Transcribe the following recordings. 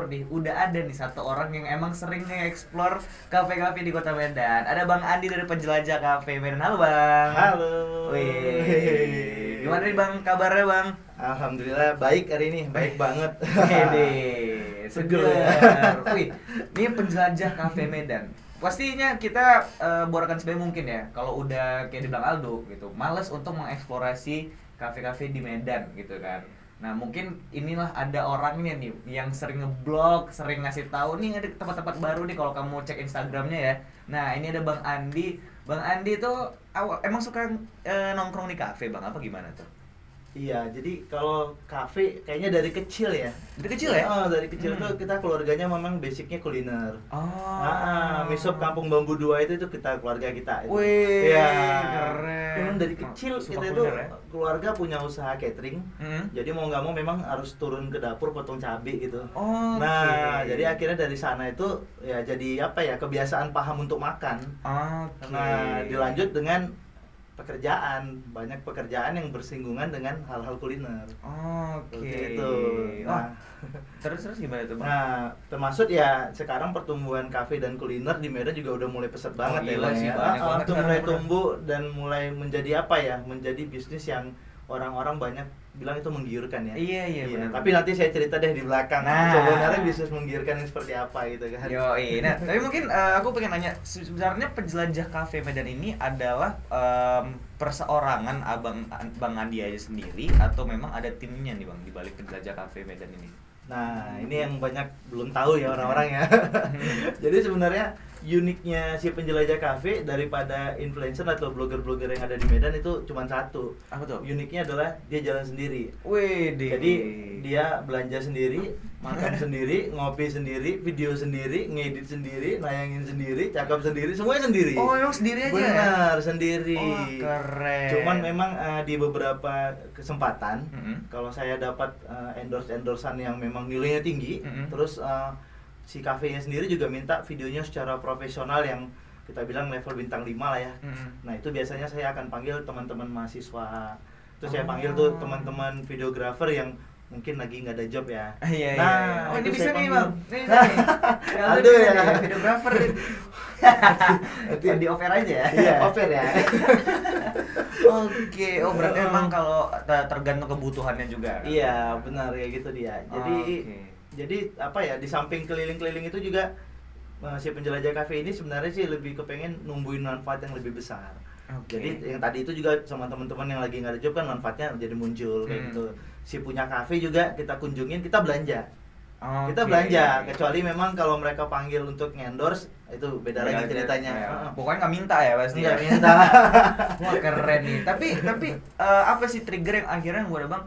nge-explore nih, udah ada nih satu orang yang emang sering nge-explore kafe-kafe di Kota Medan. Ada Bang Andi dari Penjelajah Cafe Medan. Halo Bang. Halo. Wih, gimana nih Bang kabarnya Bang? Alhamdulillah baik hari ini, baik banget. Hede, Seger ya. seger. Wih, ini Penjelajah Cafe Medan. Pastinya kita borakan sebaik mungkin ya. Kalau udah kayak dibilang Aldo gitu, males untuk mengeksplorasi kafe-kafe di Medan gitu kan. Nah mungkin inilah ada orangnya nih yang sering ngeblog, sering ngasih tahu nih ada tempat-tempat baru nih kalau kamu cek Instagramnya ya. Nah ini ada Bang Andi. Bang Andi tuh emang suka nongkrong di kafe Bang apa gimana tuh? Iya, jadi kalau kafe kayaknya dari kecil ya. Dari kecil ya? Oh, dari kecil tuh kita keluarganya memang basicnya kuliner. Oh. Misop Kampung Bambu 2 itu kita keluarga kita itu. Wih, Iya. keren. Memang dari kecil Suka kita itu kuliner ya? keluarga punya usaha catering. Jadi mau nggak mau memang harus turun ke dapur potong cabai gitu. Oke. Nah, jadi akhirnya dari sana itu ya jadi apa ya, kebiasaan paham untuk makan. Oke. Nah, dilanjut dengan banyak pekerjaan yang bersinggungan dengan hal-hal kuliner. Oke. Seperti itu. Nah, terus gimana tuh Bang? nah, termasuk ya sekarang pertumbuhan kafe dan kuliner di Medan juga udah mulai pesat banget gila Bang, sih, ya. banyak banget Itu sekarang mulai udah. tumbuh dan mulai menjadi apa ya? Menjadi bisnis yang orang-orang banyak bilang itu menggiurkan ya. Iya, benar. Tapi nanti saya cerita deh di belakang. Nah. Sebenarnya bisnis menggiurkan yang seperti apa gitu kan. Yoi. Nah, tapi mungkin aku pengen nanya, sebenarnya Penjelajah Cafe Medan ini adalah perseorangan Bang Andi aja sendiri atau memang ada timnya nih Bang di balik Penjelajah Cafe Medan ini? Nah, ini yang banyak belum tahu ya orang-orang ya. Jadi sebenarnya uniknya si Penjelajah Cafe daripada influencer atau blogger-blogger yang ada di Medan itu cuma satu. Apa tuh? Uniknya adalah dia jalan sendiri. Wih, Jadi dia belanja sendiri, makan sendiri, ngopi sendiri, video sendiri, ngedit sendiri, nayangin sendiri, cakap sendiri, semuanya sendiri. Oh, emang sendiri aja ya? Benar, sendiri. Oh, keren. Cuman memang di beberapa kesempatan kalau saya dapat endorse-endorsean yang memang nilainya tinggi, terus si kafenya sendiri juga minta videonya secara profesional yang kita bilang level bintang 5 lah ya. Nah, itu biasanya saya akan panggil teman-teman mahasiswa. Terus saya panggil tuh teman-teman videografer yang mungkin lagi nggak ada job ya. Iya. Oh, ini itu bisa saya nih panggil. Bang. Ini bisa nih. Aduh ya. Videografer. Di offer aja ya. Iya, offer ya. Oke, berarti memang kalau tergantung kebutuhannya juga. Iya, benar ya gitu dia. Jadi Oke. jadi apa ya, di samping keliling-keliling itu juga si Penjelajah Cafe ini sebenarnya sih lebih kepengen numbuhin manfaat yang lebih besar. Oke. Jadi yang tadi itu juga sama teman-teman yang lagi nggak ada job kan manfaatnya jadi muncul kayak gitu. Si punya kafe juga kita kunjungin, kita belanja. Kita Oke. belanja, kecuali memang kalau mereka panggil untuk endorse itu beda lagi ceritanya. Ya. Pokoknya nggak minta ya pasti. Nggak minta. Wah keren nih. Tapi apa sih trigger yang akhirnya buat Abang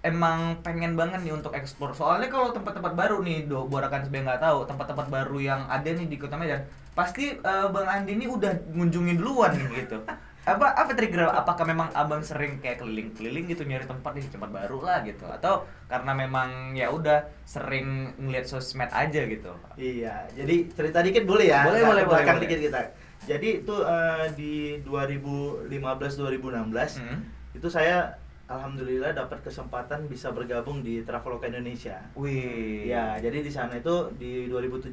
emang pengen banget nih untuk eksplor? Soalnya kalau tempat-tempat baru nih, borakan sebenarnya nggak tahu tempat-tempat baru yang ada nih di Kota Medan. Pasti Bang Andi ini udah ngunjungin duluan nih gitu. Apa trigger? Apakah memang Abang sering kayak keliling-keliling gitu nyari tempat nih tempat baru lah gitu? Atau karena memang ya udah sering ngeliat sosmed aja gitu? Iya, jadi cerita dikit boleh ya? Boleh, Belakang boleh. dikit kita. Jadi itu di 2015-2016 itu saya alhamdulillah dapat kesempatan bisa bergabung di Traveloka Indonesia. Wih. Ya, jadi di sana itu di 2017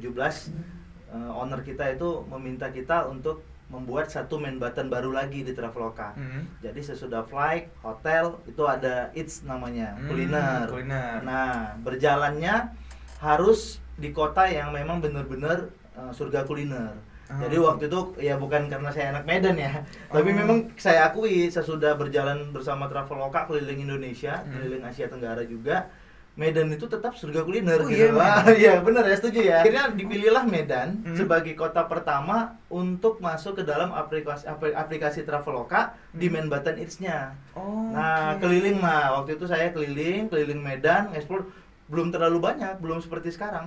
owner kita itu meminta kita untuk membuat satu main button baru lagi di Traveloka. Jadi sesudah flight, hotel itu ada Eats namanya, kuliner. Nah, berjalannya harus di kota yang memang benar-benar surga kuliner. Jadi waktu itu ya bukan karena saya anak Medan ya, tapi memang saya akui sesudah berjalan bersama Traveloka keliling Indonesia, keliling Asia Tenggara juga, Medan itu tetap surga kuliner. Iya, iya benar ya, setuju ya. Akhirnya dipilihlah Medan sebagai kota pertama untuk masuk ke dalam aplikasi Traveloka di main button Eats-nya. Nah, keliling lah. Waktu itu saya keliling Medan, explore. Belum terlalu banyak, belum seperti sekarang.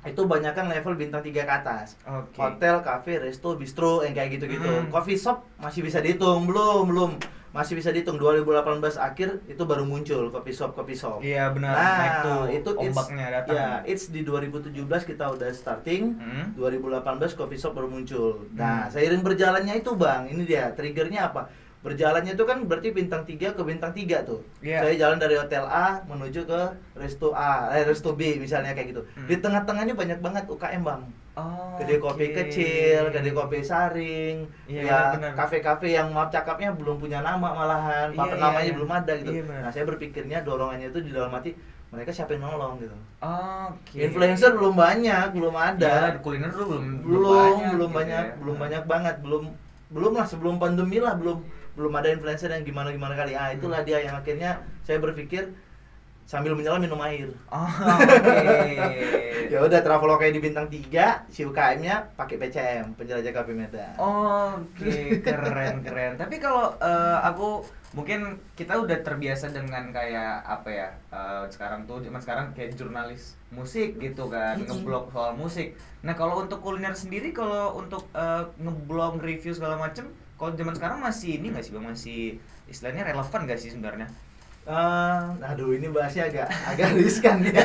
Itu banyak kan level bintang 3 ke atas. Hotel, cafe, resto, bistro, yang kayak gitu-gitu. Coffee shop masih bisa dihitung, belum. Masih bisa dihitung 2018 akhir itu baru muncul coffee shop. Iya benar, Nah, naik tuh itu ombaknya datang. Ya, it's di 2017 kita udah starting, 2018 coffee shop baru muncul. Nah, seiring berjalannya itu Bang, ini dia triggernya apa? berjalannya itu kan berarti bintang 3 ke bintang 3 tuh. Iya. Saya jalan dari hotel A menuju ke resto resto B misalnya kayak gitu. Di tengah-tengahnya banyak banget UKM, Bang. Oh, Kedai kopi kecil, kedai kopi saring, Iya, ya benar. kafe-kafe yang maaf cakapnya belum punya nama malahan, Iya, papan iya, namanya iya. belum ada gitu. Iya, benar. Nah, saya berpikirnya dorongannya itu di dalam hati mereka siapa yang nolong gitu. Oke. Influencer belum banyak, belum ada. Ya, kuliner tuh belum gitu banyak, ya. belum banyak banget, belum lah sebelum pandemi lah, belum ada influencer yang gimana kali. Itulah dia yang akhirnya saya berpikir sambil menyelam minum air. Oh, oke. Ya udah Traveloka di bintang 3, si UKM-nya pakai PCM, Penjelajah Kopi Medan. Oke, keren. Tapi kalau aku mungkin kita udah terbiasa dengan kayak apa ya, sekarang tuh zaman sekarang kayak jurnalis musik gitu kan, ngeblog soal musik. Nah, kalau untuk kuliner sendiri, kalau untuk ngeblog review segala macem, kalau zaman sekarang masih ini nggak sih Bang, masih istilahnya relevan nggak sih sebenarnya? Aduh ini bahasnya agak riskan ya.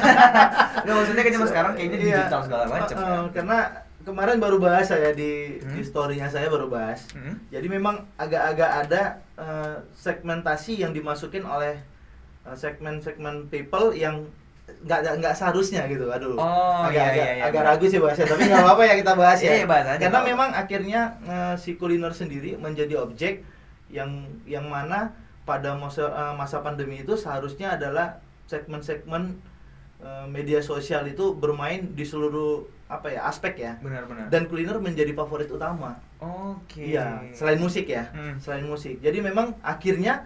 Nggak, maksudnya kan zaman sekarang kayaknya digital segala macam kan. Karena kemarin baru bahas saya di story-nya saya baru bahas. Jadi memang agak-agak ada segmentasi yang dimasukin oleh segmen-segmen people yang nggak seharusnya gitu. Aduh, agak ragu sih bahasnya, tapi nggak apa-apa ya kita bahas ya. Iya, bahas aja, Karena kalau memang akhirnya si kuliner sendiri menjadi objek yang mana pada masa pandemi itu seharusnya adalah segmen-segmen media sosial itu bermain di seluruh aspek ya. Benar-benar. Dan kuliner menjadi favorit utama. Oke. Iya, selain musik ya. Selain musik. Jadi memang akhirnya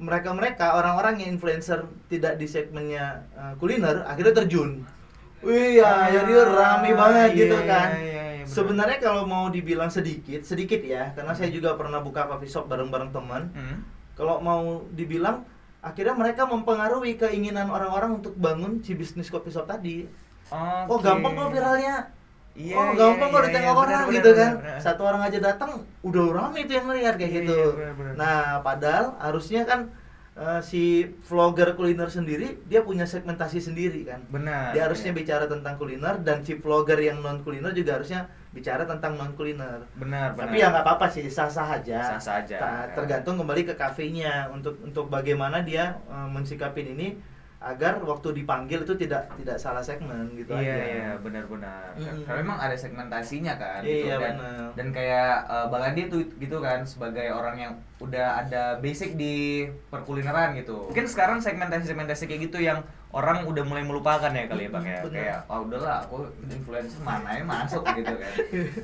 mereka orang-orang yang influencer tidak di segmennya kuliner akhirnya terjun. Wih ya, jadi rame banget gitu kan. Sebenarnya kalau mau dibilang sedikit ya, karena saya juga pernah buka coffee shop bareng-bareng teman. Kalau mau dibilang akhirnya mereka mempengaruhi keinginan orang-orang untuk bangun si bisnis coffee shop tadi. Oh gampang kok viralnya. Gampang kok ditengok orang gitu kan. Satu orang aja datang udah rame itu yang ngeliat kayak gitu. Bener. Nah padahal harusnya kan si vlogger kuliner sendiri dia punya segmentasi sendiri kan. Benar. Dia harusnya bicara tentang kuliner, dan si vlogger yang non kuliner juga harusnya bicara tentang non kuliner. Benar. Tapi ya nggak apa-apa sih, sah-sah aja. Sah-sah aja. Tergantung kembali ke kafenya untuk bagaimana dia mensikapin ini agar waktu dipanggil itu tidak salah segmen gitu aja. Iya, benar-benar. Karena memang ada segmentasinya kan gitu. Iya, benar. Dan kayak Bang Andi tuh gitu kan, sebagai orang yang udah ada basic di perkulineran gitu. Mungkin sekarang segmentasi kayak gitu yang orang udah mulai melupakan ya kali ya Bang ya. Kayak udahlah aku influencer mana yang masuk gitu kan.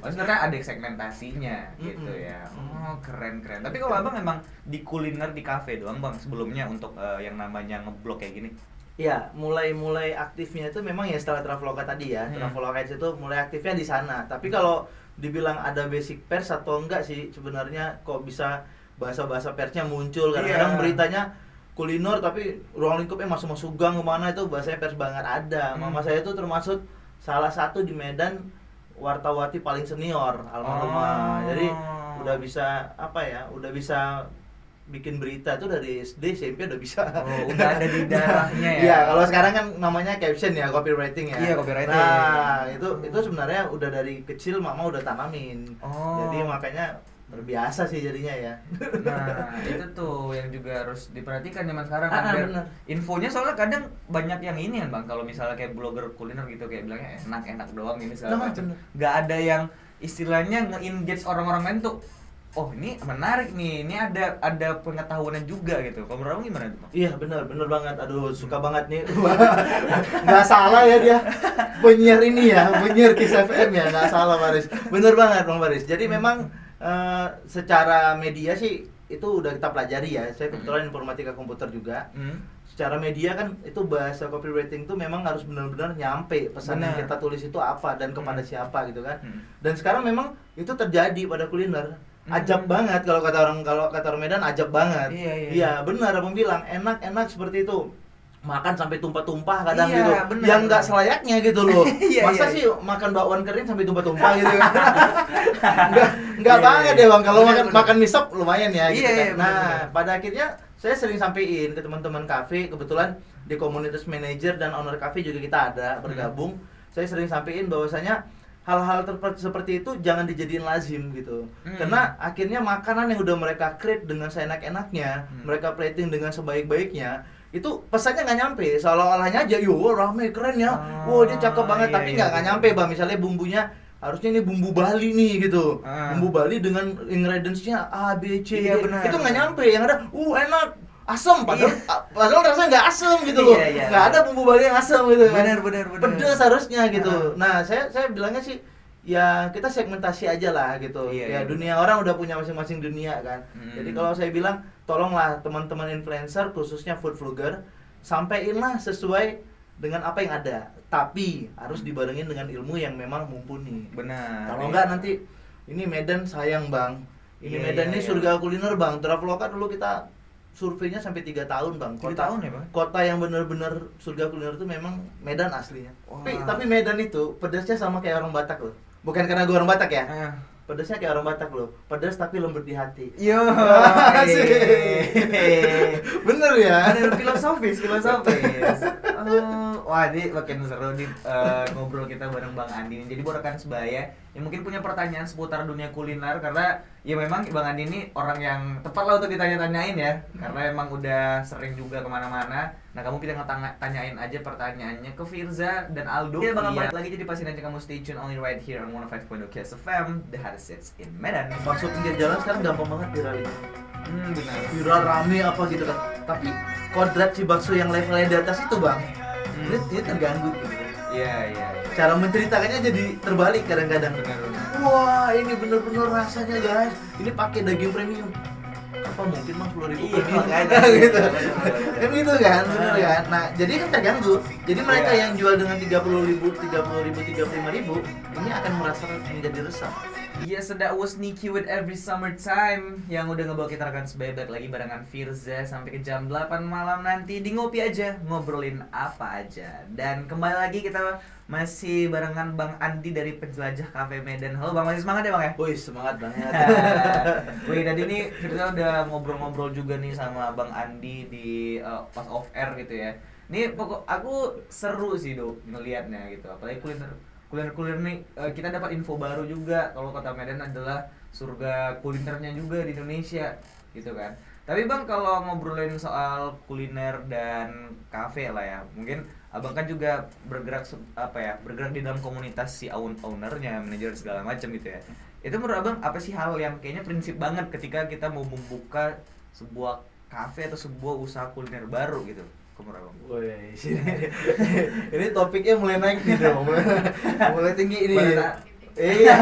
Sebenarnya ada segmentasinya gitu ya. Oh, keren. Tapi kalau Abang emang di kuliner di kafe doang Bang sebelumnya untuk yang namanya ngeblog kayak gini? Ya, mulai aktifnya itu memang ya setelah Traveloka tadi ya. Traveloka itu mulai aktifnya di sana. Tapi kalau dibilang ada basic pers atau enggak sih, sebenarnya kok bisa bahasa-bahasa persnya muncul. Kadang-kadang beritanya kuliner tapi ruang lingkupnya masuk gang kemana itu bahasanya pers banget ada. Mama saya itu termasuk salah satu di Medan wartawati paling senior almarhumah. Jadi udah bisa bikin berita tuh dari SD SMP udah bisa. Udah ada di darahnya ya. Iya, kalau sekarang kan namanya caption ya, copywriting ya. Iya, copywriting. Nah, itu sebenarnya udah dari kecil mama udah tanamin. Jadi makanya terbiasa sih jadinya ya. Nah, itu tuh yang juga harus diperhatikan zaman sekarang kan. Biar infonya soalnya kadang banyak yang ini kan Bang, kalau misalnya kayak blogger kuliner gitu kayak bilangnya enak doang ini segala macam. Nggak ada yang istilahnya nge-engage orang-orang lain tuh. Oh ini menarik nih, ini ada pengetahuannya juga gitu. Kalau menurut gimana tuh Bang? Iya benar banget. Aduh suka banget nih. Nggak salah ya dia penyiar ini ya, penyiar Kiss FM ya, nggak salah Baris. Bener banget Bang Baris. Jadi memang secara media sih itu udah kita pelajari ya. Saya kebetulan informatika komputer juga. Secara media kan itu bahasa copywriting tuh memang harus benar-benar nyampe pesan yang kita tulis itu apa dan kepada siapa gitu kan. Dan sekarang memang itu terjadi pada kuliner. Ajab banget kalau kata orang Medan, ajab banget. Iya, benar Abang bilang, enak seperti itu. Makan sampai tumpah-tumpah kadang gitu. Bener, yang nggak selayaknya gitu loh. Masa sih iya. makan bakwan kering sampai tumpah-tumpah gitu kan. Enggak banget ya Bang. Kalau makan mie sop lumayan ya gitu kan. Nah, pada akhirnya saya sering sampein ke teman-teman kafe, kebetulan di komunitas manajer dan owner kafe juga kita ada bergabung. Saya sering sampein bahwasanya hal-hal seperti itu jangan dijadiin lazim gitu. Karena akhirnya makanan yang udah mereka create dengan seenak-enaknya, mereka plating dengan sebaik-baiknya, itu pesannya nggak nyampe. Seolah-olahnya aja, yo rame keren ya, wow dia cakep banget, iya, tapi iya, nggak nyampe bang. Misalnya bumbunya harusnya ini bumbu Bali nih gitu, bumbu Bali dengan ingredientsnya A, B, C, Iya, D. benar. Itu nggak nyampe. Yang ada, enak, asam, padahal rasanya nggak asam gitu loh. Iya, Nggak ada bumbu Bali yang asam gitu kan. Benar. Pedes harusnya gitu. Nah, saya bilangnya sih ya kita segmentasi aja lah gitu. Iya, Dunia orang udah punya masing-masing dunia kan. Jadi kalau saya bilang tolonglah teman-teman influencer khususnya food vlogger sampaiinlah sesuai dengan apa yang ada. Tapi harus dibarengin dengan ilmu yang memang mumpuni. Benar. Kalau enggak nanti ini Medan sayang bang. Ini Medan ini surga kuliner bang. Traveloka dulu kita surveinya sampai 3 tahun bang. 3 tahun ya bang? Kota yang benar-benar surga kuliner itu memang Medan aslinya. Tapi Medan itu pedasnya sama kayak orang Batak loh. Bukan karena gue orang Batak ya. Pedasnya kayak orang Batak loh. Pedas tapi lembut di hati. Yo. Bener ya. Bener, filosofis. Wah, ini makin seru nih ngobrol kita bareng Bang Andi. Jadi buat rekan sebaya yang mungkin punya pertanyaan seputar dunia kuliner, karena ya memang Bang Andi ini orang yang tepat lah untuk ditanya-tanyain ya, karena emang udah sering juga kemana-mana. Nah, kamu bisa tanyain aja pertanyaannya ke Firza dan Aldo. Kita bakal balik lagi, jadi pastiin aja kamu stay tune only right here on 105.0 Kiss FM, the hottest hits in Medan. Bakso pinggir jalan sekarang gampang banget viral ini. Benar. Viral rame apa gitu kan. Tapi kodrat si bakso yang levelnya di atas itu bang, ini terganggu gitu. Iya. Cara menceritakannya jadi terbalik kadang-kadang. Benar. Wah, ini bener-bener rasanya guys. Ini pakai daging premium. Apa mungkin mah 10.000 Iya, premium makanya. gitu. Kan gitu kan, bener kan? Nah, jadi kan terganggu. Jadi mereka yang jual dengan 30.000, 35.000, ini akan merasa menjadi resah. Yes, that was Nikki with Every Summertime yang udah ngebawa kita rekan sebaya balik lagi barengan Firza sampai ke jam 8 malam nanti di Ngopi Aja, ngobrolin apa aja. Dan kembali lagi kita masih barengan Bang Andi dari Penjelajah Cafe Medan. Halo Bang, masih semangat ya Bang ya? Wih, semangat banget. Wih, tadi nih Firza udah ngobrol-ngobrol juga nih sama Bang Andi di pas off air gitu ya. Nih pokok aku seru sih ngelihatnya gitu, apalagi kuliner nih, kita dapat info baru juga kalau kota Medan adalah surga kulinernya juga di Indonesia gitu kan. Tapi Bang, kalau ngobrolin soal kuliner dan kafe lah ya, mungkin Abang kan juga bergerak di dalam komunitas si ownernya, manajer segala macam gitu ya. Itu menurut Abang apa sih hal yang kayaknya prinsip banget ketika kita mau membuka sebuah kafe atau sebuah usaha kuliner baru gitu? Woi, ini topiknya mulai naik nih dong, mulai tinggi ini. Iya,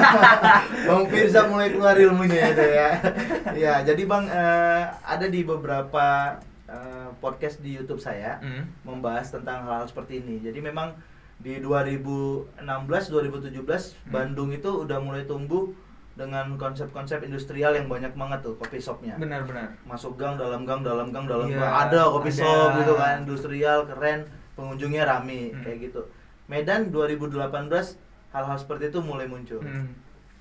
Bang Firza mulai keluar ilmunya itu ya. Ya, jadi Bang ada di beberapa podcast di YouTube saya membahas tentang hal-hal seperti ini. Jadi memang di 2016, 2017 Bandung itu udah mulai tumbuh dengan konsep-konsep industrial yang banyak banget tuh coffee shopnya. Benar. Masuk gang, dalam gang ada coffee shop gitu kan, industrial keren, pengunjungnya rame kayak gitu. Medan 2018 hal-hal seperti itu mulai muncul.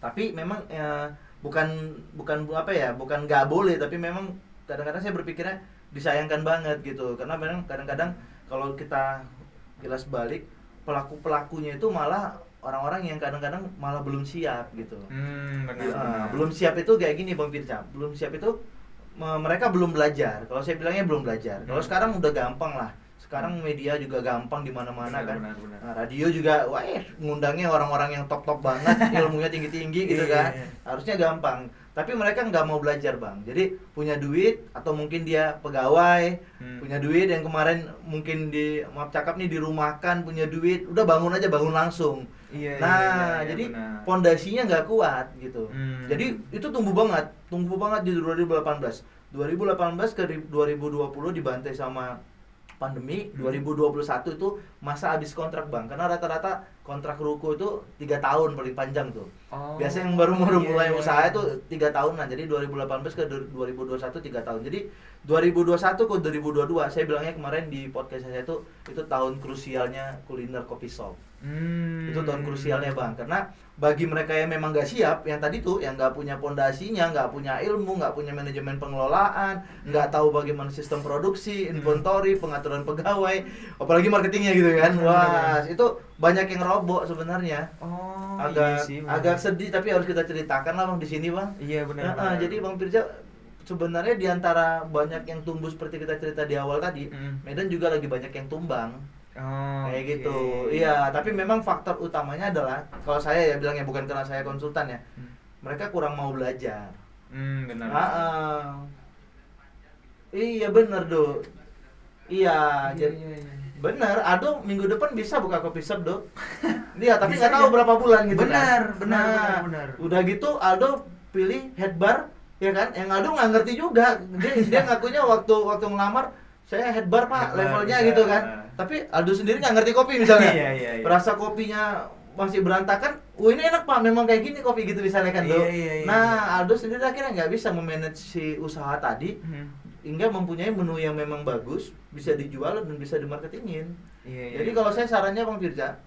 Tapi memang bukan nggak boleh, tapi memang kadang-kadang saya berpikirnya disayangkan banget gitu, karena memang kadang-kadang kalau kita kilas balik, pelakunya itu malah orang-orang yang kadang-kadang malah belum siap gitu. Benar. Belum siap itu kayak gini Bang Firza. Belum siap itu mereka belum belajar. Kalau saya bilangnya belum belajar. Kalau sekarang udah gampang lah. Sekarang media juga gampang di mana-mana kan. Benar. Nah, radio juga ngundangnya orang-orang yang top-top banget, ilmunya tinggi-tinggi gitu kan. Harusnya gampang. Tapi mereka nggak mau belajar Bang. Jadi punya duit atau mungkin dia pegawai, punya duit yang kemarin mungkin dirumahkan, punya duit, udah bangun langsung. Iya, jadi pondasinya nggak kuat gitu. Jadi itu tumbuh banget di 2018 ke 2020 dibantai sama pandemi. 2021 itu masa habis kontrak Bang, karena rata-rata kontrak ruko itu 3 tahun paling panjang tuh. Biasanya yang baru mulai usaha itu 3 tahunan. Jadi 2018 ke 2021 3 tahun. Jadi 2021 ke 2022 saya bilangnya kemarin di podcast saya itu tahun krusialnya kuliner coffee shop. Itu tahun krusialnya bang, karena bagi mereka yang memang nggak siap, yang tadi tuh, yang nggak punya pondasinya, nggak punya ilmu, nggak punya manajemen pengelolaan, nggak tahu bagaimana sistem produksi, inventory, pengaturan pegawai, apalagi marketingnya gitu kan, wah itu banyak yang roboh sebenarnya. Oh, Agak iya sih, agak sedih tapi harus kita ceritakan lah bang di sini bang. Iya benar. Jadi bang Firza, sebenarnya diantara banyak yang tumbuh seperti kita cerita di awal tadi, Medan juga lagi banyak yang tumbang. Kayak gitu. Iya, tapi memang faktor utamanya adalah, kalau saya ya bilangnya, bukan karena saya konsultan ya, mereka kurang mau belajar. Benar. Iya benar do. Iya, Iya. benar. Aldo minggu depan bisa buka kopi shop do. Iya, tapi Bisa nggak tahu aja. berapa bulan gitu Benar, kan. benar. Udah gitu Aldo pilih head bar, ya kan? Yang Aldo nggak ngerti juga. Dia ngakunya waktu ngelamar, saya head bar pak, levelnya gitu kan. Tapi Aldo sendiri nggak ngerti kopi misalnya. Iya. Rasa kopinya masih berantakan. Ini enak pak, memang kayak gini kopi gitu misalnya kan do. Iya. Nah Aldo sendiri akhirnya nggak bisa memanage si usaha tadi, hingga mempunyai menu yang memang bagus, bisa dijual dan bisa dimarketingin. Jadi kalau saya sarannya bang Firza,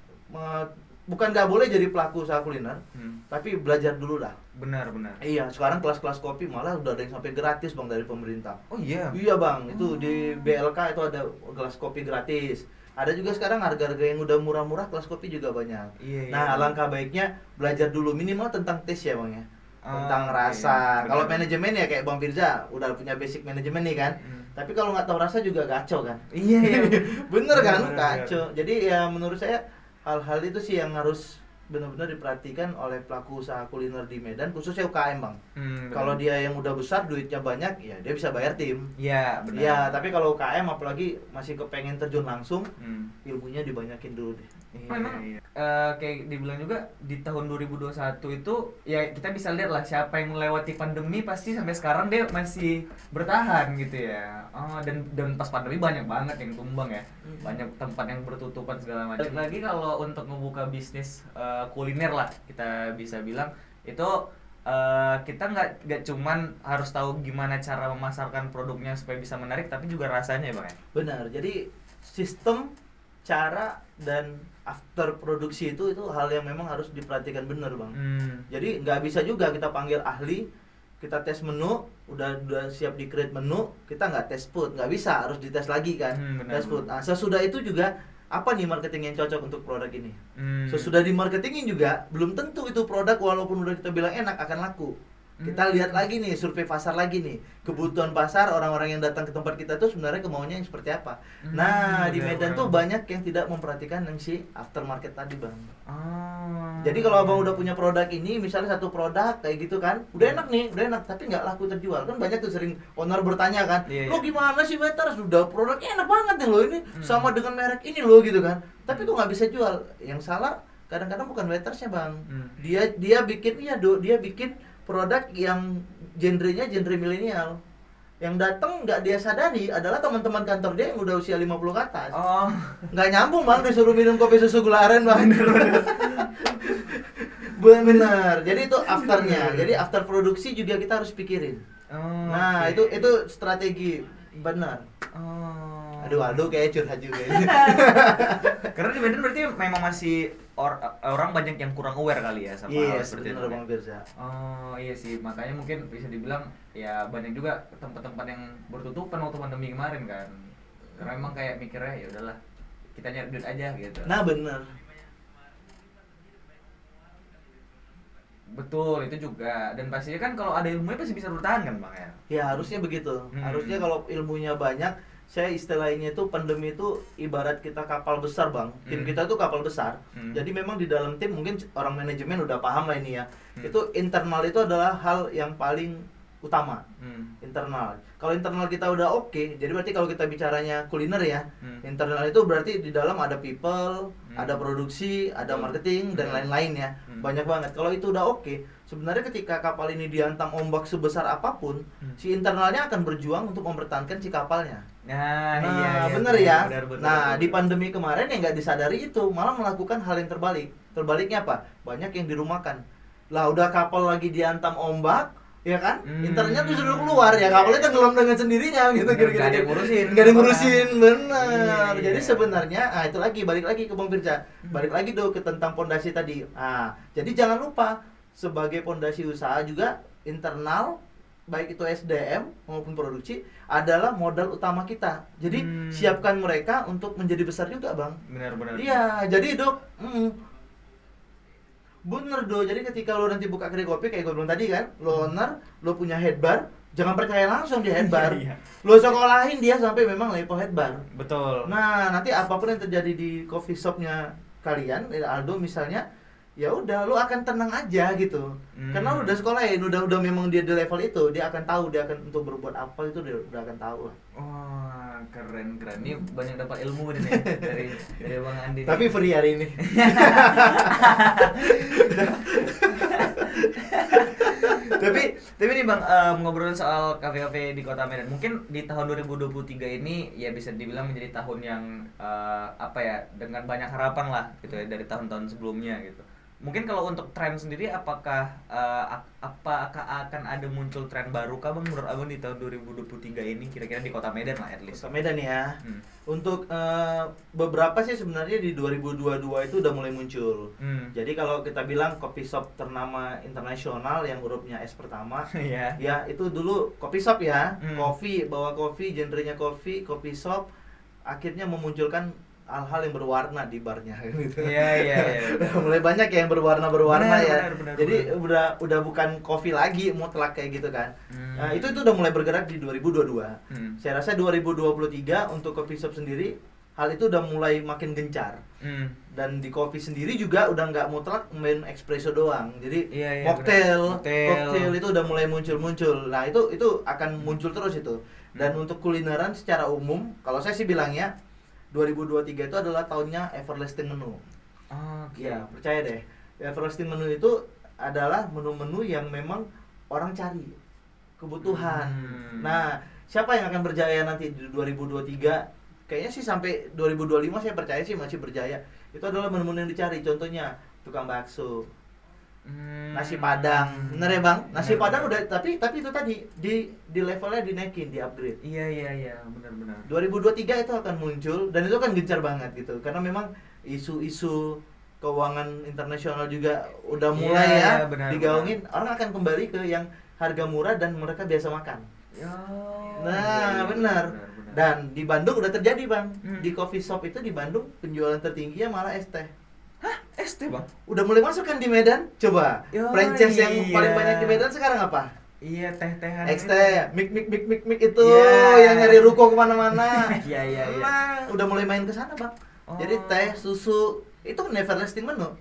bukan nggak boleh jadi pelaku usaha kuliner, tapi belajar dulu lah. Benar. Iya, sekarang kelas-kelas kopi malah udah ada yang sampai gratis bang dari pemerintah. Oh iya. Iya bang, itu di BLK itu ada kelas kopi gratis. Ada juga sekarang harga-harga yang udah murah-murah, kelas kopi juga banyak. Iya. Nah, alangkah baiknya belajar dulu minimal tentang taste ya bang ya, tentang rasa. Benar. Kalau manajemen ya kayak bang Firza udah punya basic manajemen nih kan. Tapi kalau nggak tahu rasa juga kacau kan. Iya. Bener kan, Benar. kacau. Jadi ya menurut saya hal-hal itu sih yang harus benar-benar diperhatikan oleh pelaku usaha kuliner di Medan, khususnya UKM bang. Kalau dia yang udah besar, duitnya banyak, ya dia bisa bayar tim. Iya, benar. Iya, tapi kalau UKM apalagi masih kepengen terjun langsung, ilmunya dibanyakin dulu deh. Memang kayak dibilang juga di tahun 2021 itu ya kita bisa lihat lah siapa yang melewati pandemi pasti sampai sekarang dia masih bertahan gitu ya. Dan pas pandemi banyak banget yang tumbang ya. Banyak tempat yang bertutupan segala macam. Lagi kalau untuk membuka bisnis kuliner lah kita bisa bilang itu kita nggak cuman harus tahu gimana cara memasarkan produknya supaya bisa menarik, tapi juga rasanya bang ya. Benar. Jadi sistem, cara, dan after produksi itu hal yang memang harus diperhatikan benar bang. Jadi nggak bisa juga kita panggil ahli, kita tes menu, udah siap di create menu, kita nggak tes food, nggak bisa, harus dites lagi kan. Tes food. Nah, sesudah itu juga apa nih marketing yang cocok untuk produk ini. Sesudah di marketingin juga belum tentu itu produk walaupun udah kita bilang enak akan laku. Kita lihat lagi nih, survei pasar lagi nih, kebutuhan pasar, orang-orang yang datang ke tempat kita tuh sebenarnya kemauannya yang seperti apa. Nah, di Medan tuh banyak yang tidak memperhatikan yang si aftermarket tadi bang. Jadi kalau abang udah punya produk ini, misalnya satu produk kayak gitu kan, udah enak, tapi nggak laku terjual. Kan banyak tuh sering owner bertanya kan, lo gimana sih Wetter, sudah produknya enak banget nih lo ini, sama dengan merek ini lo gitu kan, tapi kok nggak bisa jual. Yang salah kadang-kadang bukan Wettersnya bang, dia bikin dia bikin produk yang genrenya genre milenial. Yang datang nggak dia sadari adalah teman-teman kantor dia yang udah usia 50 ke atas. Nggak nyambung bang, disuruh minum kopi susu gula aren bang. Bener. Jadi itu afternya. Jadi after produksi juga kita harus pikirin. Nah itu strategi benar. Aduh kayak curhat juga ini. Karena di Medan berarti memang masih orang banyak yang kurang aware kali ya sama hal seperti itu. Bang Firza. Iya sih, makanya mungkin bisa dibilang ya banyak juga tempat-tempat yang bertutupan waktu pandemi kemarin kan. Karena memang kayak mikirnya ya udahlah, kita nyari duit aja gitu. Nah, bener. Betul, itu juga. Dan pastinya kan kalau ada ilmunya pasti bisa bertahan kan bang ya? Ya harusnya begitu. Harusnya kalau ilmunya banyak, saya istilahnya itu pandemi itu ibarat kita kapal besar bang. Tim kita tuh kapal besar. Jadi memang di dalam tim mungkin orang manajemen udah paham lah ini ya. Itu internal itu adalah hal yang paling utama. Internal. Kalau internal kita udah oke, jadi berarti kalau kita bicaranya kuliner ya, internal itu berarti di dalam ada people, ada produksi, ada marketing dan lain-lain ya. Banyak banget. Kalau itu udah oke, sebenarnya ketika kapal ini dihantam ombak sebesar apapun, si internalnya akan berjuang untuk mempertahankan si kapalnya. Iya, bener ya. Bener. Di pandemi kemarin yang nggak disadari itu malah melakukan hal yang terbalik. Terbaliknya apa? Banyak yang dirumahkan. Lah udah kapal lagi dihantam ombak, ya kan? Internetnya tuh sudah keluar ya, nggak boleh tenggelam dengan sendirinya gitu kira-kira. Nggak ada yang ngurusin. Nggak ada yang ngurusin, benar. Iya. Jadi sebenarnya, itu lagi balik lagi ke Bang Firza, balik lagi tuh ke tentang pondasi tadi. Jadi jangan lupa sebagai pondasi usaha juga internal, baik itu SDM maupun produksi adalah modal utama kita. Jadi siapkan mereka untuk menjadi besar juga, Bang. Benar-benar. Iya, jadi Dok, bener Do, jadi ketika lo nanti buka kedai kopi kayak gue bilang tadi kan, lo owner, lo punya head bar, jangan percaya langsung di head bar. Iya. Lo sekolahin dia sampai memang level head bar. Betul. Nah, nanti apapun yang terjadi di coffee shopnya kalian, Aldo misalnya, ya udah lo akan tenang aja gitu. Karena lo udah sekolahin, udah memang dia di level itu, dia akan tahu dia akan untuk berbuat apa itu dia udah akan tahu lah. Wah, keren. Ini banyak dapat ilmu nih dari Bang Andi. Tapi free hari ini. tapi nih Bang, ngobrolin soal kafe-kafe di Kota Medan. Mungkin di tahun 2023 ini ya bisa dibilang menjadi tahun yang dengan banyak harapan lah gitu ya dari tahun-tahun sebelumnya gitu. Mungkin kalau untuk tren sendiri apakah akan ada muncul tren baru kah Bang menurut Abang di tahun 2023 ini kira-kira di Kota Medan lah at least. Kota Medan ya. Untuk beberapa sih sebenarnya di 2022 itu udah mulai muncul. Jadi kalau kita bilang coffee shop ternama internasional yang hurufnya S pertama, ya itu dulu coffee shop ya. Bawa kopi, genrenya kopi shop akhirnya memunculkan hal-hal yang berwarna di barnya gitu. Iya. Mulai banyak yang berwarna ya. Benar, jadi udah bukan kopi lagi mutlak kayak gitu kan. Nah, itu udah mulai bergerak di 2022. Saya rasa 2023 untuk coffee shop sendiri hal itu udah mulai makin gencar. Dan di kopi sendiri juga udah nggak mutlak main espresso doang. Jadi cocktail itu udah mulai muncul. Nah, itu akan muncul terus itu. Dan untuk kulineran secara umum, kalau saya sih bilangnya 2023 itu adalah tahunnya everlasting menu. Ya, percaya deh. Everlasting menu itu adalah menu-menu yang memang orang cari, kebutuhan. Nah, siapa yang akan berjaya nanti di 2023? Kayaknya sih sampai 2025 saya percaya sih masih berjaya. Itu adalah menu-menu yang dicari. Contohnya tukang bakso, nasi padang, bener ya Bang? Nasi padang udah, tapi itu tadi di levelnya dinaikin, di upgrade. Iya, benar. 2023 itu akan muncul dan itu akan gencar banget gitu, karena memang isu-isu keuangan internasional juga udah mulai digaungin. Orang akan kembali ke yang harga murah dan mereka biasa makan. Benar. Dan di Bandung udah terjadi Bang, di coffee shop itu di Bandung penjualan tertingginya malah es teh. Es teh Bang? Udah mulai masuk kan di Medan? Coba, franchise yang paling banyak di Medan sekarang apa? Iya, teh-tehan es teh, mik itu yang nyari ruko kemana-mana. Iya. Nah, udah mulai main ke sana Bang. Jadi teh, susu, itu kan everlasting menu.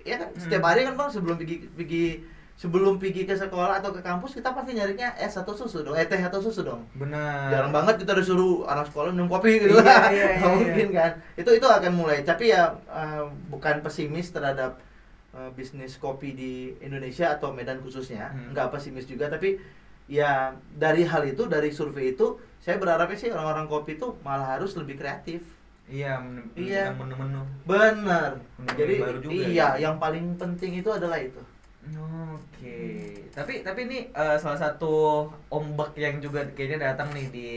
Ya kan, setiap hari kan Bang sebelum pergi ke sekolah atau ke kampus kita pasti nyarinya es atau susu dong, teh atau susu dong. Benar. Jarang banget kita disuruh anak sekolah minum kopi gitu. Iya. Mungkin kan. Itu akan mulai. Tapi ya bukan pesimis terhadap bisnis kopi di Indonesia atau Medan khususnya. Enggak pesimis juga, tapi ya dari hal itu, dari survei itu, saya berharapnya sih orang-orang kopi itu malah harus lebih kreatif. Iya, menu-menu. Benar. Jadi baru juga, yang paling penting itu adalah itu. Tapi ini salah satu ombak yang juga kayaknya datang nih di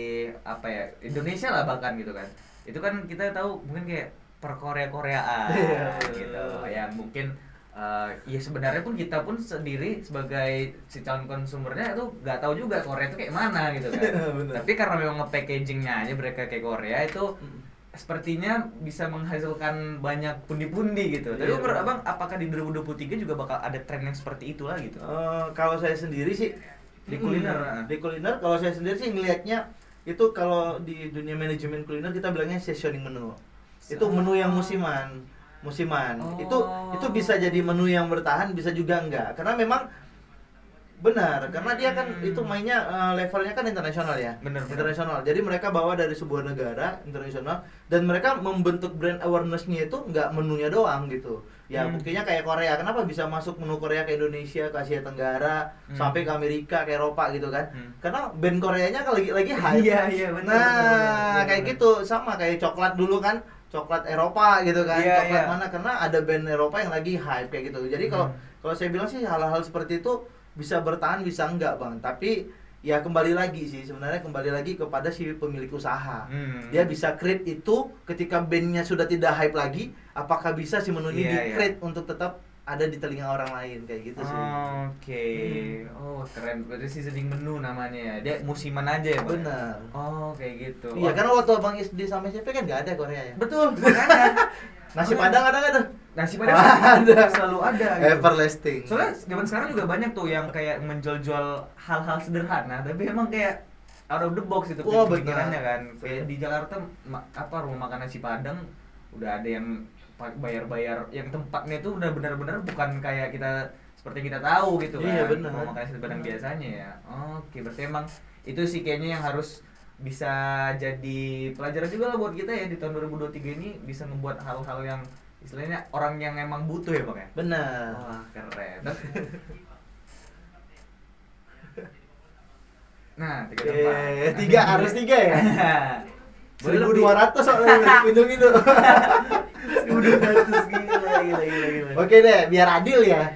Indonesia lah bahkan gitu kan. Itu kan kita tahu mungkin kayak perkorea-koreaan gitu. Yang mungkin ya sebenarnya pun kita pun sendiri sebagai si calon konsumernya itu nggak tahu juga Korea itu kayak mana gitu kan. Tapi karena memang nge-packagingnya aja mereka kayak Korea itu sepertinya bisa menghasilkan banyak pundi-pundi gitu. Tapi menurut Abang, apakah di 2023 juga bakal ada tren yang seperti itulah gitu? Kalau saya sendiri sih di kuliner. Di kuliner kalau saya sendiri sih ngelihatnya itu, kalau di dunia manajemen kuliner kita bilangnya seasoning menu. Itu menu yang musiman. Itu bisa jadi menu yang bertahan, bisa juga enggak. Karena memang benar, karena dia kan itu mainnya levelnya kan internasional ya. Benar. Internasional. Jadi mereka bawa dari sebuah negara internasional dan mereka membentuk brand awareness-nya itu nggak menunya doang gitu. Ya buktinya kayak Korea, kenapa bisa masuk menu Korea ke Indonesia, ke Asia Tenggara, sampai ke Amerika, ke Eropa gitu kan? Karena band Koreanya kan lagi hype. Iya, benar. Nah, kayak gitu, sama kayak coklat dulu kan, coklat Eropa gitu kan. Coklat mana, karena ada band Eropa yang lagi hype kayak gitu. Jadi kalau saya bilang sih hal-hal seperti itu bisa bertahan bisa enggak bang, tapi ya kembali lagi sih sebenarnya, kembali lagi kepada si pemilik usaha. Dia bisa create itu ketika bandnya sudah tidak hype lagi, apakah bisa si menu ini di create untuk tetap ada di telinga orang lain, kayak gitu sih. Oke. Oh keren, berarti seasoning menu namanya ya, dia musiman aja ya bang? Bener. Oh kayak gitu. Iya karena waktu abang SD sama SMP kan nggak ada Korea ya. Betul, makanya. Nasi padang ada nggak tuh? Nasi padang ada, selalu ada gitu. Everlasting. Soalnya zaman sekarang juga banyak tuh yang kayak menjual-jual hal-hal sederhana tapi emang kayak out of the box itu pikirannya kan. Kayak di Jakarta rumah makan nasi padang udah ada yang bayar-bayar, yang tempatnya itu udah benar-benar bukan kayak kita seperti kita tahu gitu kan. Iya benar. Mau makan nasi padang biasanya ya. Oke, berarti emang itu sih kayaknya yang harus bisa jadi pelajaran juga lah buat kita ya di tahun 2023 ini, bisa membuat hal-hal yang istilahnya orang yang emang butuh ya bang ya. Benar. Wah keren. Nah 3 tempat. Tiga harus 3 ya. 1.200 soalnya kunjung itu. 1.200 gila. Oke deh, biar adil ya.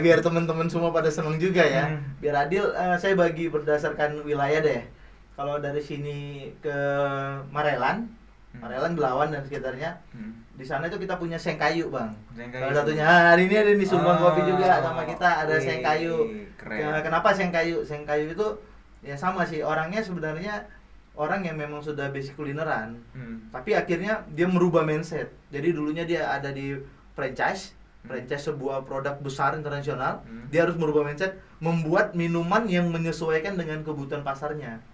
Biar teman-teman semua pada seneng juga ya. Biar adil, saya bagi berdasarkan wilayah deh. Kalau dari sini ke Marelan, Belawan dan sekitarnya, di sana itu kita punya Sengkayu bang. Salah satunya hari ini ada di Sumbang Kopi juga sama kita ada Sengkayu. Kenapa Sengkayu? Sengkayu itu ya sama sih, orangnya sebenarnya orang yang memang sudah basic kulineran, tapi akhirnya dia merubah mindset. Jadi dulunya dia ada di franchise sebuah produk besar internasional, dia harus merubah mindset, membuat minuman yang menyesuaikan dengan kebutuhan pasarnya.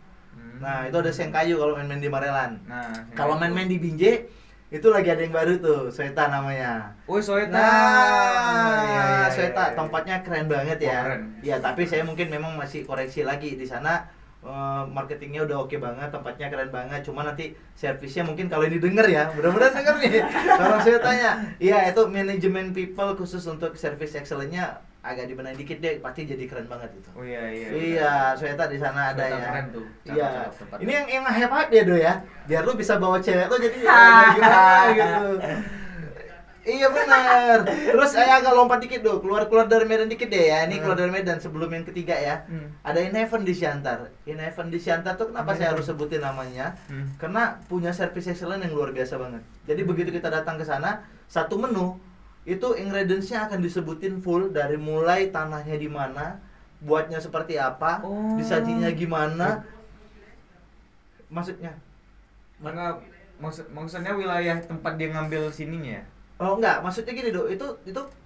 Nah itu ada Sengkayu kalau main-main di Marelan. Kalau main-main di Binjai itu lagi ada yang baru tuh, Soeta namanya. Oh Soeta. Nah, Soeta tempatnya keren banget ya. Iya, tapi saya mungkin memang masih koreksi lagi di sana. Marketingnya udah oke banget, tempatnya keren banget. Cuma nanti servisnya mungkin kalau ini denger ya, mudah-mudahan denger nih. Kalau saya tanya, iya itu manajemen people khusus untuk service excellence-nya agak dibenahin dikit deh, pasti jadi keren banget itu. Oh iya. Iya, Soeta di sana ada ya. Keren tuh. Iya. Ini yang hebat ya do ya, biar lu bisa bawa cewek tuh jadi gimana gitu. Iya benar. Terus saya agak lompat dikit do, keluar dari Medan dikit deh ya. Ini keluar dari Medan sebelum yang ketiga ya. Ada In Heaven di Siantar. In Heaven di Siantar tuh kenapa saya harus sebutin namanya? Karena punya service excellence yang luar biasa banget. Jadi begitu kita datang ke sana, satu menu itu ingredients-nya akan disebutin full, dari mulai tanahnya di mana, buatnya seperti apa, disajinya gimana. Maksudnya? Maksudnya wilayah tempat dia ngambil sininya. Oh enggak, maksudnya gini do, itu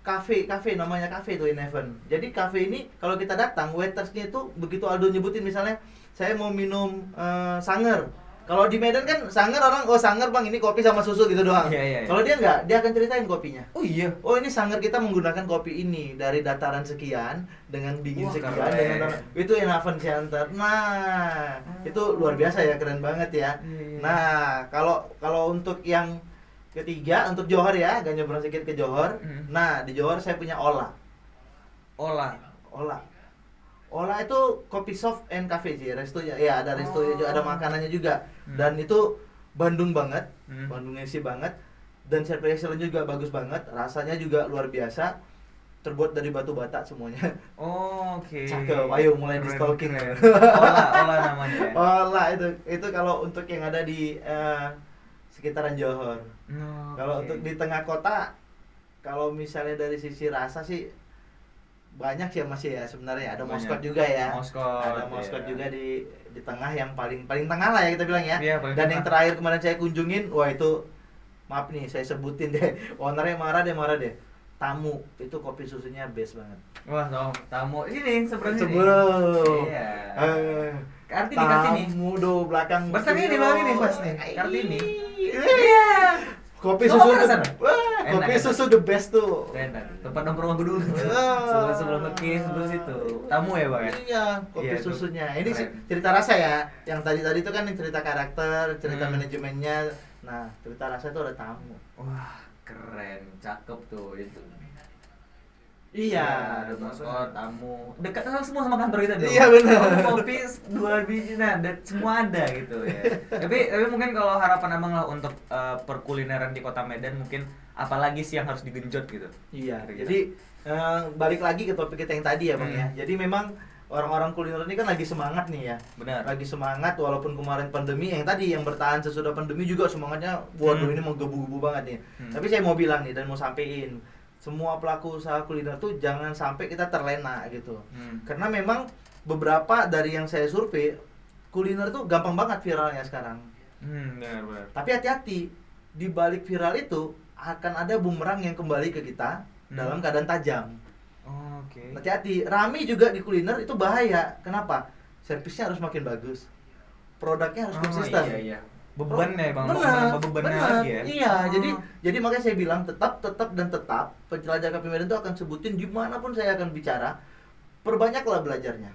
kafe namanya kafe itu In Heaven. Jadi kafe ini kalau kita datang, waitersnya itu begitu Aldo nyebutin misalnya saya mau minum sanger. Kalau di Medan kan sanger orang, sanger bang ini kopi sama susu gitu doang. Iya. Kalau dia enggak, dia akan ceritain kopinya. Oh iya. Oh ini sanger kita menggunakan kopi ini dari dataran sekian dengan dingin sekian dengan itu In Heaven Center. Nah, itu luar biasa ya, keren banget ya. Nah, kalau untuk yang ketiga untuk Johor ya, agak nyebrang sedikit ke Johor. Nah di Johor saya punya Ola itu kopi soft and cafe sih, restonya ya, ada restonya juga, ada makanannya juga. Dan itu Bandung banget, Bandungnya sih banget, dan service juga bagus banget, rasanya juga luar biasa, terbuat dari batu bata semuanya. Oke. Cakep, ayo mulai di stalking. Ola namanya. Ola itu kalau untuk yang ada di sekitaran Johor. Kalau untuk di tengah kota, kalau misalnya dari sisi rasa sih banyak sih masih ya sebenarnya. Ada Moskot juga ya. Ada Moskot juga di tengah, yang paling tengah lah ya kita bilang ya. Dan yang terakhir kemarin saya kunjungin, wah itu maaf nih saya sebutin deh, ownernya marah deh. Tamu itu kopi susunya best banget. Wah, Tamu ini sebenarnya. Iya. Kartini. Tamu do belakang. Besarnya di bawah ini pas nih. Kartini. Iya. Kopi susu the best tuh. Tempat nongkrong aku dulu. Sebelum ngekis terus itu. Tamu ya, Bang ya? Iya, kopi susunya. Ini cerita rasa ya. Yang tadi itu kan cerita karakter, cerita manajemennya. Nah, cerita rasa itu ada tamu. Wah, keren. Cakep tuh itu. Iya, ada Moskot, Tamu. Dekat semua sama kantor kita dong. Iya benar. Kopi 2 biji, nah semua ada gitu ya. Tapi mungkin kalau harapan abang lah untuk perkulineran di Kota Medan, mungkin apalagi sih yang harus digenjot gitu. Iya. Kira-kira. Jadi balik lagi ke topik kita yang tadi ya Bang ya. Jadi memang orang-orang kuliner ini kan lagi semangat nih ya. Benar. Lagi semangat walaupun kemarin pandemi yang tadi yang bertahan sesudah pandemi juga semangatnya waduh ini mau gebu-gebu banget nih. Tapi saya mau bilang nih dan mau sampein semua pelaku usaha kuliner tuh jangan sampai kita terlena gitu. Karena memang beberapa dari yang saya survei kuliner tuh gampang banget viralnya sekarang. Benar. Tapi hati-hati, di balik viral itu akan ada bumerang yang kembali ke kita dalam keadaan tajam. Oke. Hati-hati, rame juga di kuliner itu bahaya. Kenapa? Servisnya harus makin bagus, produknya harus konsisten. Iya. Beban ya Bang, bebannya bener. lagi ya. Iya, jadi makanya saya bilang tetap penjelajah Kopi Medan itu akan sebutin dimanapun saya akan bicara, perbanyaklah belajarnya,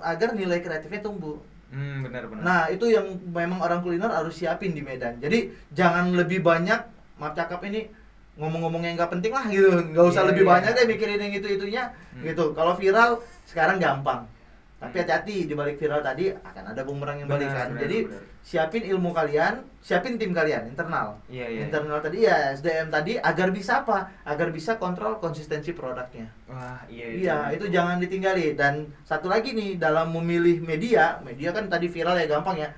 agar nilai kreatifnya tumbuh. Benar. Nah itu yang memang orang kuliner harus siapin di Medan. Jadi jangan lebih banyak, maaf cakap ini ngomong-ngomong yang nggak penting lah gitu, nggak usah lebih banyak deh mikirin yang itu-itunya gitu. Kalau viral sekarang gampang, tapi hati-hati di balik viral tadi akan ada bumerang yang balik kan. Jadi siapin ilmu kalian, siapin tim kalian internal. Internal tadi ya SDM tadi agar bisa apa? Agar bisa kontrol konsistensi produknya. Wah, iya itu jangan ditinggali. Dan satu lagi nih dalam memilih media kan tadi viral ya gampang ya.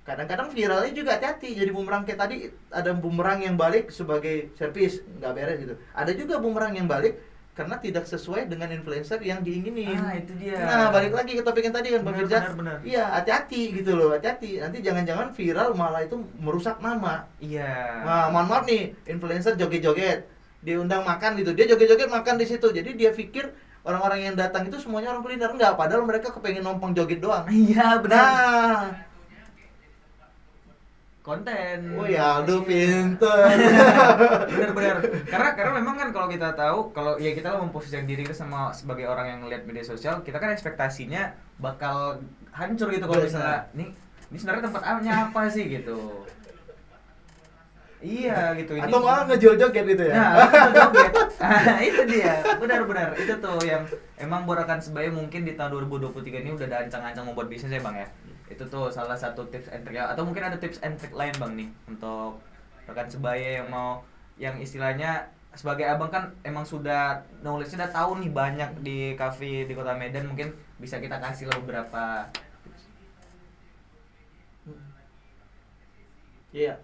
Kadang-kadang viralnya juga hati-hati, jadi bumerang kayak tadi ada bumerang yang balik sebagai servis nggak beres gitu. Ada juga bumerang yang balik karena tidak sesuai dengan influencer yang diinginin. Itu dia. Nah balik lagi ke topik yang tadi kan Bang Firza. Benar. Iya hati-hati gitu loh, hati-hati. Nanti jangan-jangan viral malah itu merusak nama. Iya. Nah mohon maaf nih, influencer joget-joget, diundang makan gitu, dia joget-joget makan di situ. Jadi dia pikir orang-orang yang datang itu semuanya orang kuliner, enggak, padahal mereka kepengen numpang joget doang. Iya benar. Nah, konten. oh ya, aduh pinter. Bener. Karena memang kan kalau kita tahu, kalau ya kita memposisikan diri kita sama sebagai orang yang ngeliat media sosial, kita kan ekspektasinya bakal hancur gitu kalau misalnya ini sebenarnya tempatnya apa sih gitu. Iya gitu. Atau malah ngejual joget gitu ya. Nah, joget. Itu dia. Benar. Itu tuh yang emang Borakan Sebaya mungkin di tahun 2023 ini udah ada ancang-ancang membuat bisnis ya Bang ya. Itu tuh salah satu tips and trick, atau mungkin ada tips and trick lain Bang nih untuk rekan sebaya yang mau, yang istilahnya sebagai abang kan emang sudah knowledge-nya udah tahu nih banyak di kafe di Kota Medan, mungkin bisa kita kasih lah beberapa. Iya.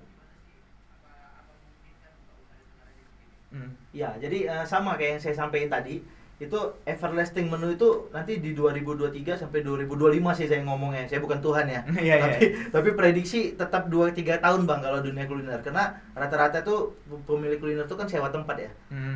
Ya, jadi sama kayak yang saya sampaikan tadi, itu everlasting menu itu nanti di 2023 sampai 2025 sih saya ngomongnya. Saya bukan Tuhan ya. Tapi prediksi tetap 2-3 tahun Bang kalau dunia kuliner. Karena rata-rata tuh pemilik kuliner tuh kan sewa tempat ya.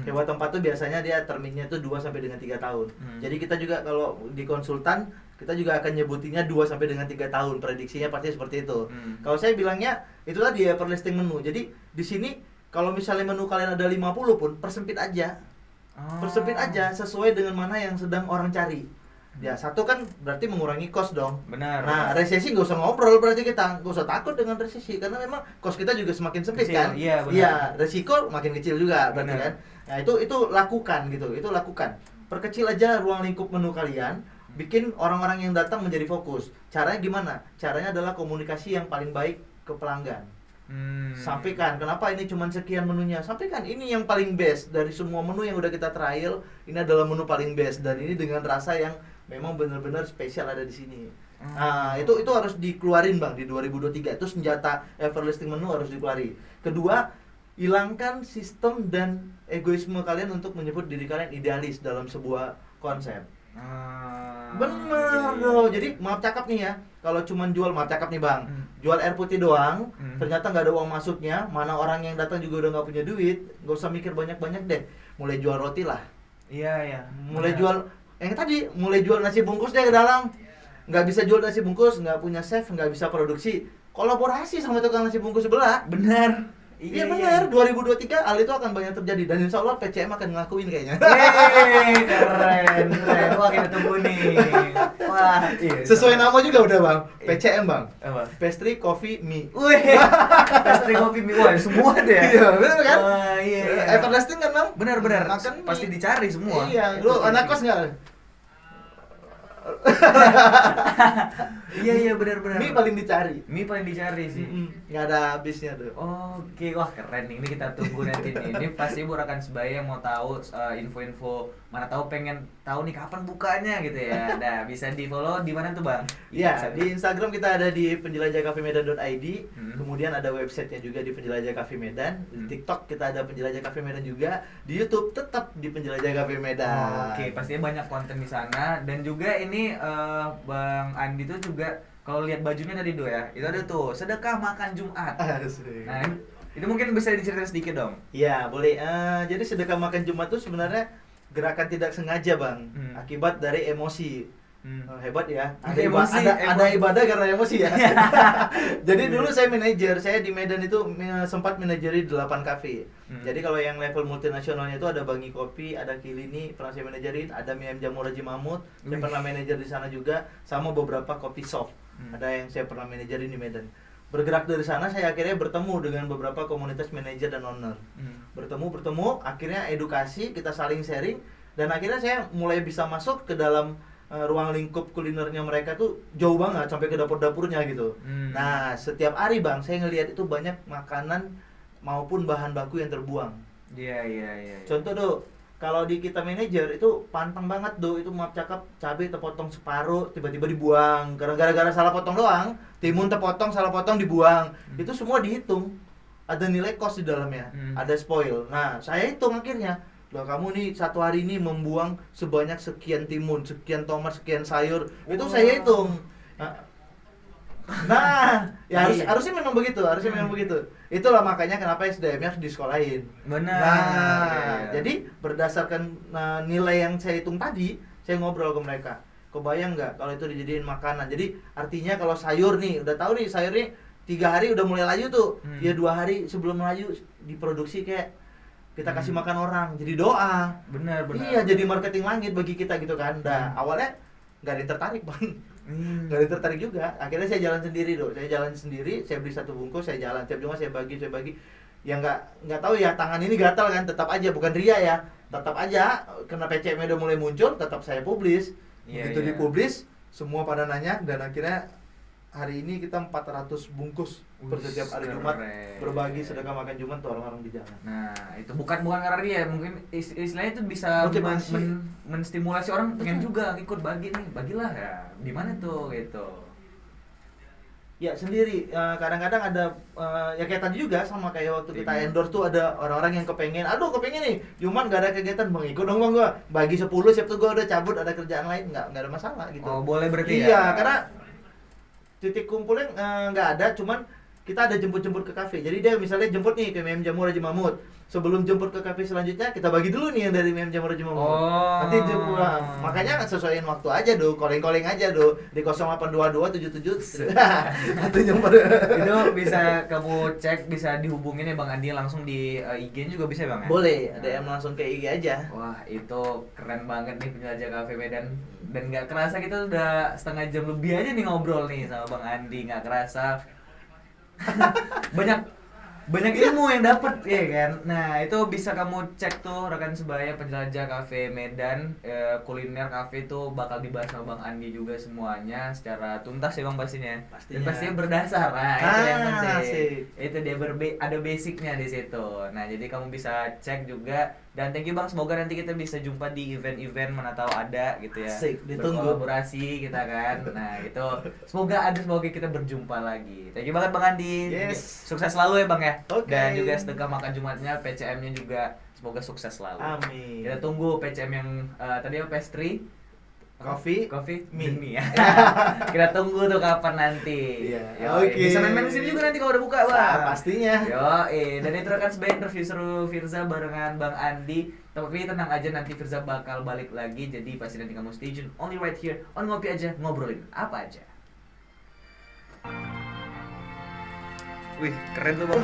Sewa tempat tuh biasanya dia terminnya tuh 2 sampai dengan 3 tahun. Jadi kita juga kalau di konsultan kita juga akan nyebutinnya 2 sampai dengan 3 tahun. Prediksinya pasti seperti itu. Kalau saya bilangnya itu tadi everlasting menu. Jadi di sini kalau misalnya menu kalian ada 50 pun persempit aja. Persempit aja sesuai dengan mana yang sedang orang cari. Ya, satu kan berarti mengurangi cost dong. Benar. Nah, resesi nggak usah ngobrol berarti kita. Nggak usah takut dengan resesi karena memang cost kita juga semakin sempit kecil, kan. Iya, resiko makin kecil juga berarti kan. Nah, itu lakukan gitu. Itu lakukan. Perkecil aja ruang lingkup menu kalian, bikin orang-orang yang datang menjadi fokus. Caranya gimana? Caranya adalah komunikasi yang paling baik ke pelanggan. Sampaikan kenapa ini cuma sekian menunya, sampaikan ini yang paling best dari semua menu yang udah kita trial, ini adalah menu paling best dan ini dengan rasa yang memang benar-benar spesial ada di sini. Nah itu harus dikeluarin Bang di 2023, itu senjata everlasting menu harus dikeluarin. Kedua, hilangkan sistem dan egoisme kalian untuk menyebut diri kalian idealis dalam sebuah konsep. Bener loh. Jadi maaf cakap nih ya, kalau cuman jual, maaf cakap nih Bang, jual air putih doang, ternyata nggak ada uang masuknya, mana orang yang datang juga udah nggak punya duit, nggak usah mikir banyak-banyak deh, mulai jual roti lah. Iya. Mulai jual yang tadi, mulai jual nasi bungkus deh ke dalam. Nggak bisa jual nasi bungkus, nggak punya chef, nggak bisa produksi, kolaborasi sama tukang nasi bungkus sebelah. Benar. Iya benar, 2023 hal itu akan banyak terjadi dan insya Allah PCM akan ngelakuin kayaknya. Keren. Wah kita tunggu nih. Wah, sesuai nama juga udah Bang, PCM Bang. Apa? Pastry, Coffee, Mie. Wih, pastry, coffee, mie, wah semua deh. Iya benar kan? Iya. Everlasting kan Bang? Benar. Makan pasti dicari semua. Iya, lu anak kos nggak? Iya benar-benar. Mie paling dicari. Mie paling dicari sih. Nggak ada habisnya tuh. Oke, wah keren nih. Ini kita tunggu nanti nih. Ini pasti Burakan Sebaya yang mau tahu info-info, mana tahu pengen tahu nih kapan bukanya gitu ya. Nah, bisa di-follow di mana tuh, Bang? Iya, di Instagram kita ada di penjelajahkafemedan.id. Kemudian ada websitenya juga di Penjelajah Cafe Medan. Di TikTok kita ada Penjelajah Cafe Medan juga. Di YouTube tetap di Penjelajah Cafe Medan. Oke, pastinya banyak konten di sana. Dan juga ini Bang Andi tuh juga kalau lihat bajunya tadi Do ya, itu ada tuh sedekah makan Jumat. Asik. Nah, itu mungkin bisa diceritain sedikit dong. Iya, boleh. Jadi sedekah makan Jumat itu sebenarnya gerakan tidak sengaja, Bang. Akibat dari emosi. Hebat ya. Ada ibadah karena emosi ya. Jadi dulu saya manajer, saya di Medan itu sempat manajeri 8 kafe. Jadi kalau yang level multinasionalnya itu ada Bangi Kopi, ada Kilini, pernah saya manajerin, ada Miem Jamu Raji Mahmud, saya pernah manajer di sana juga, sama beberapa kopi shop. Ada yang saya pernah manajerin di Medan. Bergerak dari sana saya akhirnya bertemu dengan beberapa komunitas manajer dan owner. Bertemu, akhirnya edukasi, kita saling sharing, dan akhirnya saya mulai bisa masuk ke dalam ruang lingkup kulinernya mereka tuh jauh banget sampai ke dapur-dapurnya gitu. Nah, setiap hari Bang, saya ngelihat itu banyak makanan maupun bahan baku yang terbuang. Iya. Contoh Do, kalau di kita manajer itu pantang banget Do, itu maaf cakap cabai terpotong separuh tiba-tiba dibuang. Gara-gara salah potong doang, timun terpotong salah potong dibuang. Itu semua dihitung. Ada nilai cost di dalamnya, ada spoil. Nah, saya hitung akhirnya. Loh, kamu nih satu hari ini membuang sebanyak sekian timun, sekian tomat, sekian sayur. Itu saya hitung. Nah, ya harusnya memang begitu, Itulah makanya kenapa SDM-nya harus disekolahin. Benar. Nah, jadi berdasarkan nilai yang saya hitung tadi, saya ngobrol ke mereka. Kebayang nggak kalau itu dijadiin makanan? Jadi artinya kalau sayur nih, udah tahu nih sayur nih 3 hari udah mulai layu tuh. Ya 2 hari sebelum layu diproduksi kayak kita kasih makan orang. Jadi doa. Benar. Iya, jadi marketing langit bagi kita gitu kan. Nah, awalnya nggak ada yang tertarik Bang. Nggak ada yang tertarik juga. Akhirnya saya jalan sendiri Do. Saya beli 1 bungkus, saya jalan. Tiap Jumat saya bagi. Ya nggak tahu ya, tangan ini gatal kan, tetap aja, bukan ria ya. Tetap aja, karena PCM udah mulai muncul, tetap saya publis. Begitu dipublis, semua pada nanya, dan akhirnya hari ini kita 400 bungkus per setiap hari Jumat berbagi sedekah makan Jumat tuh orang-orang di jalan. Nah, itu bukan karena dia, mungkin istilahnya itu bisa menstimulasi orang pengen juga ikut bagi nih, bagilah ya. Di mana tuh gitu. Ya sendiri, kadang-kadang ada ya kayak tadi juga, sama kayak waktu kita endorse tuh ada orang-orang yang kepengen nih Jumat gak ada kegiatan, Bang ikut dong Bang, gua bagi 10, siap tuh gua udah cabut, ada kerjaan lain, nggak ada masalah gitu. Oh boleh berarti ya? Iya, karena titik kumpulnya nggak ada, cuman kita ada jemput-jemput ke kafe. Jadi dia misalnya jemput nih ke Miem Jamu Raji Mahmud. Sebelum jemput ke kafe selanjutnya, kita bagi dulu nih yang dari Miem Jamu Raji Mahmud. Nanti jemput, makanya sesuaiin waktu aja Do, calling aja Do di 082277. Nanti jemput. Itu bisa kamu cek, bisa dihubungin ya Bang Andi langsung di IG juga bisa Bang ya? Boleh, DM langsung ke IG aja. Wah, itu keren banget nih Penjelajah Cafe Medan. Dan nggak kerasa kita udah setengah jam lebih aja nih ngobrol nih sama Bang Andi, nggak kerasa. banyak ilmu yang dapat ya kan. Nah, itu bisa kamu cek tuh rekan sebaya Penjelajah Cafe Medan, kuliner cafe tuh bakal dibahas sama Bang Andi juga semuanya secara tuntas ya Bang pastinya. Dan pastinya berdasar. Nah, itu yang penting. Itu dia ada basicnya di situ. Nah, jadi kamu bisa cek juga. Dan thank you Bang, semoga nanti kita bisa jumpa di event-event mana tahu ada gitu ya. Ditunggu. Berkolaborasi kita kan. Nah, itu semoga kita berjumpa lagi. Thank you banget Bang Andi. Yes. Sukses selalu ya Bang ya. Okay. Dan juga sedekah makan Jumatnya, PCM-nya juga semoga sukses selalu. Amin. Kita tunggu PCM yang tadi apa pastry? Coffee mie ya. Kita tunggu tuh kapan nanti. Iya. Oke. Bisa main-main sini juga nanti kalau udah buka, Bang. Pastinya. Dan itu rekan sebaya interview seru Firza barengan Bang Andi. Tapi tenang aja, nanti Firza bakal balik lagi. Jadi pasti nanti kamu stay tune only right here on Ngopi Aja, ngobrolin apa aja. Wih, keren tuh Bang.